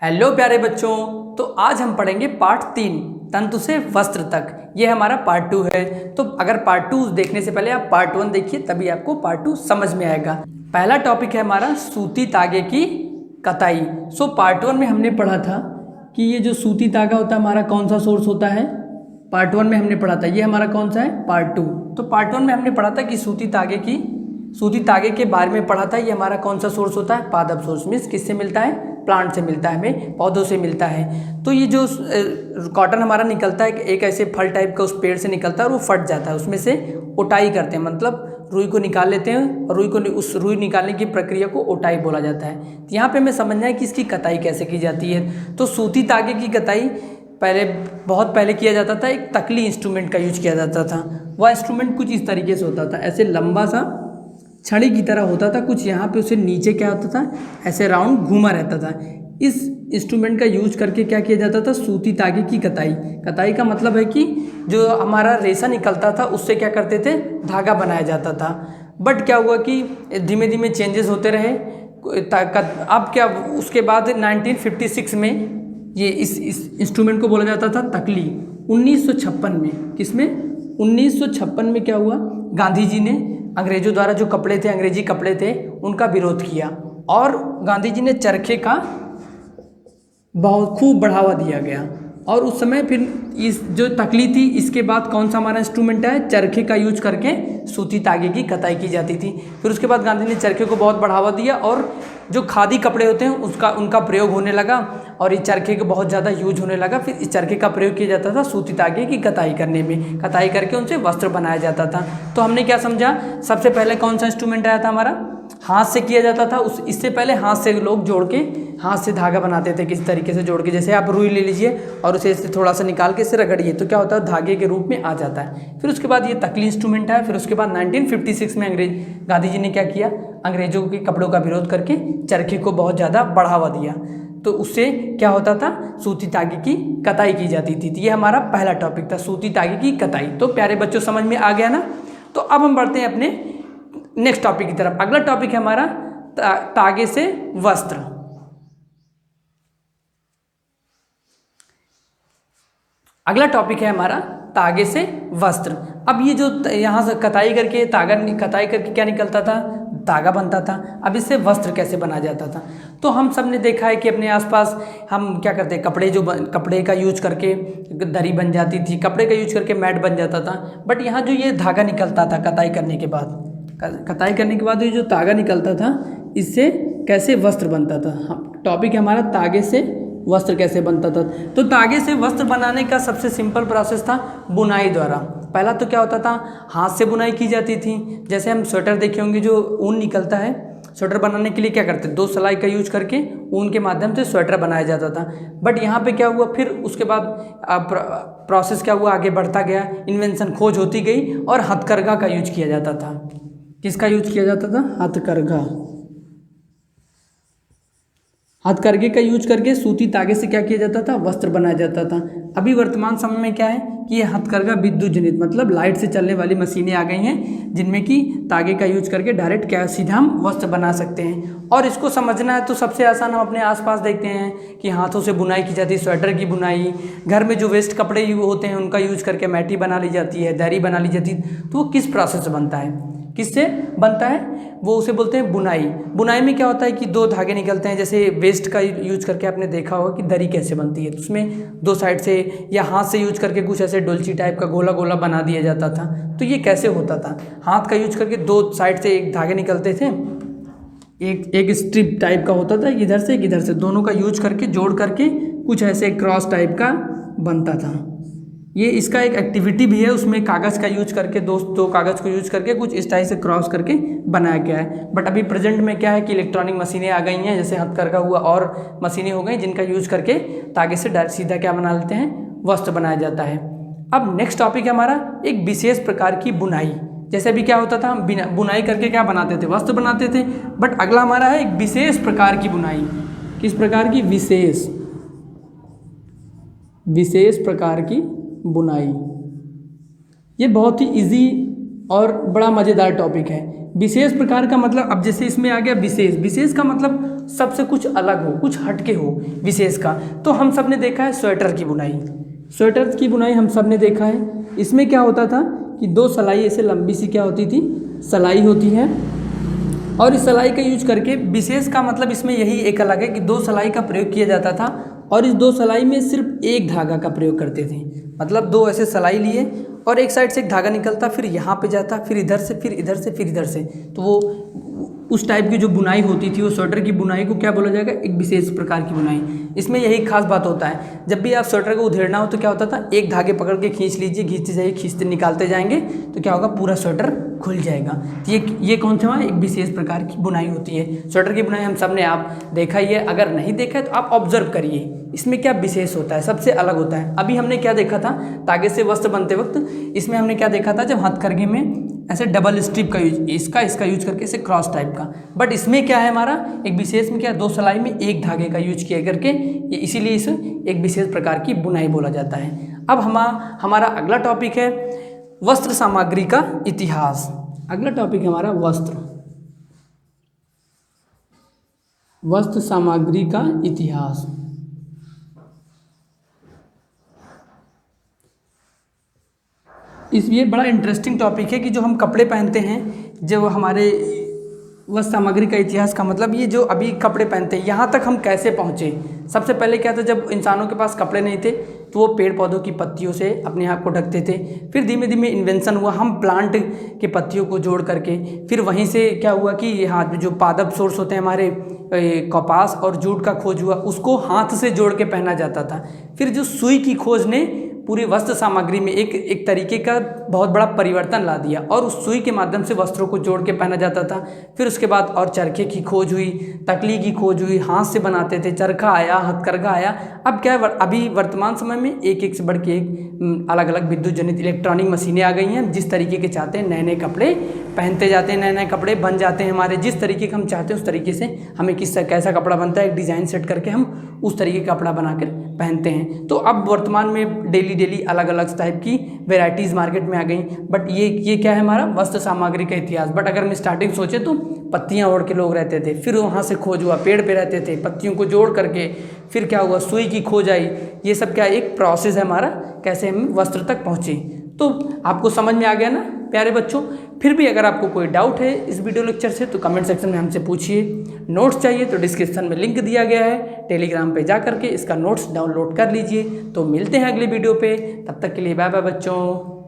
Hello प्यारे बच्चों। तो आज हम पढ़ेंगे पार्ट 3 तंतु से वस्त्र तक। ये हमारा पार्ट 2 है। तो अगर पार्ट 2 देखने से पहले आप पार्ट 1 देखिए, तभी आपको पार्ट 2 समझ में आएगा। पहला टॉपिक है हमारा सूती धागे की कताई। पार्ट 1 में हमने पढ़ा था कि ये जो सूती धागा होता है हमारा कौन सा सोर्स होता है। पार्ट 1 में हमने पढ़ा था, ये हमारा कौन सा है, पार्ट 2। तो पार्ट 1 में हमने पढ़ा था कि सूती धागे के बारे में पढ़ा था। ये हमारा कौन सा सोर्स होता है, पादप सोर्स। मीन्स किससे मिलता है, प्लांट से मिलता है, हमें पौधों से मिलता है। तो ये जो कॉटन हमारा निकलता है, एक ऐसे फल टाइप का उस पेड़ से निकलता है और वो फट जाता है, उसमें से ओटाई करते हैं, मतलब रुई को निकाल लेते हैं और उस रुई निकालने की प्रक्रिया को ओटाई बोला जाता है। तो यहाँ पे हमें समझना है कि इसकी कताई कैसे की जाती है। तो सूती धागे की कताई बहुत पहले किया जाता था। एक तकली इंस्ट्रूमेंट का यूज किया जाता था। वह इंस्ट्रूमेंट कुछ इस तरीके से होता था, ऐसे लंबा सा छड़ी की तरह होता था कुछ। यहाँ पे उसे नीचे क्या होता था, ऐसे राउंड घूमा रहता था। इस इंस्ट्रूमेंट का यूज करके क्या किया जाता था, सूती धागे की कताई का मतलब है कि जो हमारा रेशा निकलता था उससे क्या करते थे, धागा बनाया जाता था। बट क्या हुआ कि धीमे धीमे चेंजेस होते रहे। अब क्या, उसके बाद 1956 में ये इस इंस्ट्रूमेंट को बोला जाता था तकली। 1956 में, किसमें, 1956 में क्या हुआ, गांधी जी ने अंग्रेजों द्वारा जो कपड़े थे, अंग्रेजी कपड़े थे, उनका विरोध किया और गांधी जी ने चरखे का बहुत खूब बढ़ावा दिया गया। और उस समय फिर इस जो तकली थी, इसके बाद कौन सा हमारा इंस्ट्रूमेंट है, चरखे का यूज करके सूती धागे की कताई की जाती थी। फिर उसके बाद गांधी ने चरखे को बहुत बढ़ावा दिया और जो खादी कपड़े होते हैं उनका प्रयोग होने लगा और इस चरखे का बहुत ज़्यादा यूज होने लगा। फिर इस चरखे का प्रयोग किया जाता था सूती धागे की कताई करने में, कताई करके उनसे वस्त्र बनाया जाता था। तो हमने क्या समझा, सबसे पहले कौन सा इंस्ट्रूमेंट आया था हमारा, हाथ से किया जाता था। इससे पहले हाथ से लोग जोड़ के हाथ से धागा बनाते थे, किस तरीके से जोड़ के, जैसे आप रुई ले लीजिए और उसे इससे थोड़ा सा निकाल के इसे रगड़िए तो क्या होता है, धागे के रूप में आ जाता है। फिर उसके बाद ये तकली इंस्ट्रूमेंट है। फिर उसके बाद 1956 में गांधी जी ने क्या किया, अंग्रेजों के कपड़ों का विरोध करके चरखे को बहुत ज़्यादा बढ़ावा दिया। तो उससे क्या होता था, सूती धागे की कताई की जाती थी। ये हमारा पहला टॉपिक था, सूती धागे की कताई। तो प्यारे बच्चों, समझ में आ गया ना। तो अब हम बढ़ते हैं अपने नेक्स्ट टॉपिक की तरफ। अगला टॉपिक है हमारा धागे से वस्त्र। अगला टॉपिक है हमारा धागे से वस्त्र। अब ये जो यहाँ से कताई करके क्या निकलता था, धागा बनता था। अब इससे वस्त्र कैसे बनाया जाता था, तो हम सब ने देखा है कि अपने आसपास हम क्या करते हैं, कपड़े का यूज करके दरी बन जाती थी, कपड़े का यूज करके मैट बन जाता था। बट यहाँ जो ये धागा निकलता था कताई करने के बाद ये जो धागा निकलता था, इससे कैसे वस्त्र बनता था। टॉपिक है हमारा धागे से वस्त्र कैसे बनता था। तो धागे से वस्त्र बनाने का सबसे सिंपल प्रोसेस था बुनाई द्वारा। पहला तो क्या होता था, हाथ से बुनाई की जाती थी। जैसे हम स्वेटर देखे होंगे, जो ऊन निकलता है, स्वेटर बनाने के लिए क्या करते हैं, 2 सिलाई का यूज करके ऊन के माध्यम से स्वेटर बनाया जाता था। बट यहाँ पे क्या हुआ, फिर उसके बाद प्रोसेस क्या हुआ, आगे बढ़ता गया, इन्वेंशन, खोज होती गई और हथकरघा का यूज किया जाता था। किसका यूज किया जाता था, हथकरघे का यूज करके सूती धागे से क्या किया जाता था, वस्त्र बनाया जाता था। अभी वर्तमान समय में क्या है कि ये हथकरघा विद्युत जनित, मतलब लाइट से चलने वाली मशीनें आ गई हैं, जिनमें कि धागे का यूज करके डायरेक्ट क्या सीधा हम वस्त्र बना सकते हैं। और इसको समझना है तो सबसे आसान हम अपने आसपास देखते हैं कि हाथों से बुनाई की जाती है, स्वेटर की बुनाई, घर में जो वेस्ट कपड़े होते हैं उनका यूज करके मैटी बना ली जाती है, दरी बना ली जाती है। तो वो किस प्रोसेस से बनता है, किससे बनता है, वो उसे बोलते हैं बुनाई। बुनाई में क्या होता है कि 2 धागे निकलते हैं। जैसे वेस्ट का यूज करके आपने देखा होगा कि दरी कैसे बनती है, तो उसमें 2 साइड से या हाथ से यूज करके कुछ ऐसे डोलची टाइप का गोला गोला बना दिया जाता था। तो ये कैसे होता था, हाथ का यूज करके 2 साइड से एक धागे निकलते थे, एक स्ट्रिप टाइप का होता था, इधर से इधर से, दोनों का यूज करके जोड़ करके कुछ ऐसे क्रॉस टाइप का बनता था। ये इसका एक एक्टिविटी भी है, उसमें कागज़ का यूज करके दो कागज़ को यूज करके कुछ इस टाइप से क्रॉस करके बनाया गया है। बट अभी प्रेजेंट में क्या है कि इलेक्ट्रॉनिक मशीनें आ गई हैं, जैसे हथकरघा हुआ, और मशीनें हो गई जिनका यूज करके धागे से डायरेक्ट सीधा क्या बना लेते हैं, वस्त्र बनाया जाता है। अब नेक्स्ट टॉपिक है हमारा एक विशेष प्रकार की बुनाई। जैसे अभी क्या होता था, हम बुनाई करके क्या बनाते थे, वस्त्र बनाते थे। बट अगला हमारा है एक विशेष प्रकार की बुनाई। किस प्रकार की, विशेष प्रकार की बुनाई। ये बहुत ही इजी और बड़ा मज़ेदार टॉपिक है। विशेष प्रकार का मतलब, अब जैसे इसमें आ गया विशेष, विशेष का मतलब सबसे कुछ अलग हो, कुछ हटके हो विशेष का। तो हम सब ने देखा है स्वेटर की बुनाई, स्वेटर की बुनाई हम सब ने देखा है। इसमें क्या होता था कि दो सलाई ऐसे लंबी सी क्या होती थी, सलाई होती है, और इस सलाई का यूज करके, विशेष का मतलब इसमें यही एक अलग है कि दो सलाई का प्रयोग किया जाता था, और इस दो सलाई में सिर्फ एक धागा का प्रयोग करते थे। मतलब दो ऐसे सलाई लिए और एक साइड से एक धागा निकलता, फिर यहाँ पे जाता, फिर इधर से, फिर इधर से, फिर इधर से। तो वो उस टाइप की जो बुनाई होती थी, वो स्वेटर की बुनाई को क्या बोला जाएगा, एक विशेष प्रकार की बुनाई। इसमें यही खास बात होता है, जब भी आप स्वेटर को उधेड़ना हो तो क्या होता था, एक धागे पकड़ के खींच लीजिए, खींचते जाइए, खींचते निकालते जाएंगे, तो क्या होगा, पूरा स्वेटर खुल जाएगा। तो ये कौन सा एक विशेष प्रकार की बुनाई होती है। स्वेटर की बुनाई हम सब ने आप देखा ही है, अगर नहीं देखा है तो आप ऑब्जर्व करिए इसमें क्या विशेष होता है, सबसे अलग होता है। अभी हमने क्या देखा था, तागे से वस्त्र बनते वक्त इसमें हमने क्या देखा था, जब हथकरघे में ऐसे डबल स्ट्रिप का यूज, इसका यूज करके ऐसे क्रॉस टाइप का। बट इसमें क्या है, हमारा एक विशेष में क्या, दो सलाई में एक धागे का यूज किया करके, ये इसीलिए इसे एक विशेष प्रकार की बुनाई बोला जाता है। अब हमारा अगला टॉपिक है वस्त्र सामग्री का इतिहास। अगला टॉपिक है हमारा वस्त्र सामग्री का इतिहास। ये बड़ा इंटरेस्टिंग टॉपिक है कि जो हम कपड़े पहनते हैं, जो हमारे वस्त्र सामग्री का इतिहास का मतलब, ये जो अभी कपड़े पहनते हैं यहाँ तक हम कैसे पहुँचे। सबसे पहले क्या था, जब इंसानों के पास कपड़े नहीं थे तो वो पेड़ पौधों की पत्तियों से अपने आप को ढकते थे। फिर धीमे धीमे इन्वेंशन हुआ, हम प्लांट के पत्तियों को जोड़ करके, फिर वहीं से क्या हुआ कि यहाँ जो पादप सोर्स होते हैं हमारे, कपास और जूट का खोज हुआ, उसको हाथ से जोड़ के पहना जाता था। फिर जो सुई की खोज ने पूरी वस्त्र सामग्री में एक तरीके का बहुत बड़ा परिवर्तन ला दिया, और उस सुई के माध्यम से वस्त्रों को जोड़ के पहना जाता था। फिर उसके बाद और चरखे की खोज हुई, तकली की खोज हुई, हाथ से बनाते थे, चरखा आया, हथकरघा आया। अब क्या है, अभी वर्तमान समय में एक से बढ़ के एक अलग अलग विद्युत जनित इलेक्ट्रॉनिक मशीनें आ गई हैं। जिस तरीके के चाहते हैं नए नए कपड़े पहनते जाते हैं, नए नए कपड़े बन जाते हैं हमारे, जिस तरीके का हम चाहते हैं उस तरीके से हमें कैसा कपड़ा बनता है, एक डिज़ाइन सेट करके हम उस तरीके का कपड़ा बनाकर पहनते हैं। तो अब वर्तमान में डेली अलग अलग टाइप की वेराइटीज़ मार्केट में आ गई। बट ये क्या है, हमारा वस्त्र सामग्री का इतिहास। बट अगर हम स्टार्टिंग सोचे तो पत्तियां ओढ़ के लोग रहते थे, फिर वहाँ से खोज हुआ, पेड़ पे रहते थे, पत्तियों को जोड़ करके, फिर क्या हुआ, सुई की खोज आई। ये सब क्या एक प्रोसेस है हमारा, कैसे हम वस्त्र तक पहुँचे। तो आपको समझ में आ गया ना प्यारे बच्चों। फिर भी अगर आपको कोई डाउट है इस वीडियो लेक्चर से तो कमेंट सेक्शन में हमसे पूछिए। नोट्स चाहिए तो डिस्क्रिप्शन में लिंक दिया गया है, टेलीग्राम पे जा करके इसका नोट्स डाउनलोड कर लीजिए। तो मिलते हैं अगले वीडियो पे, तब तक के लिए बाय बाय बच्चों।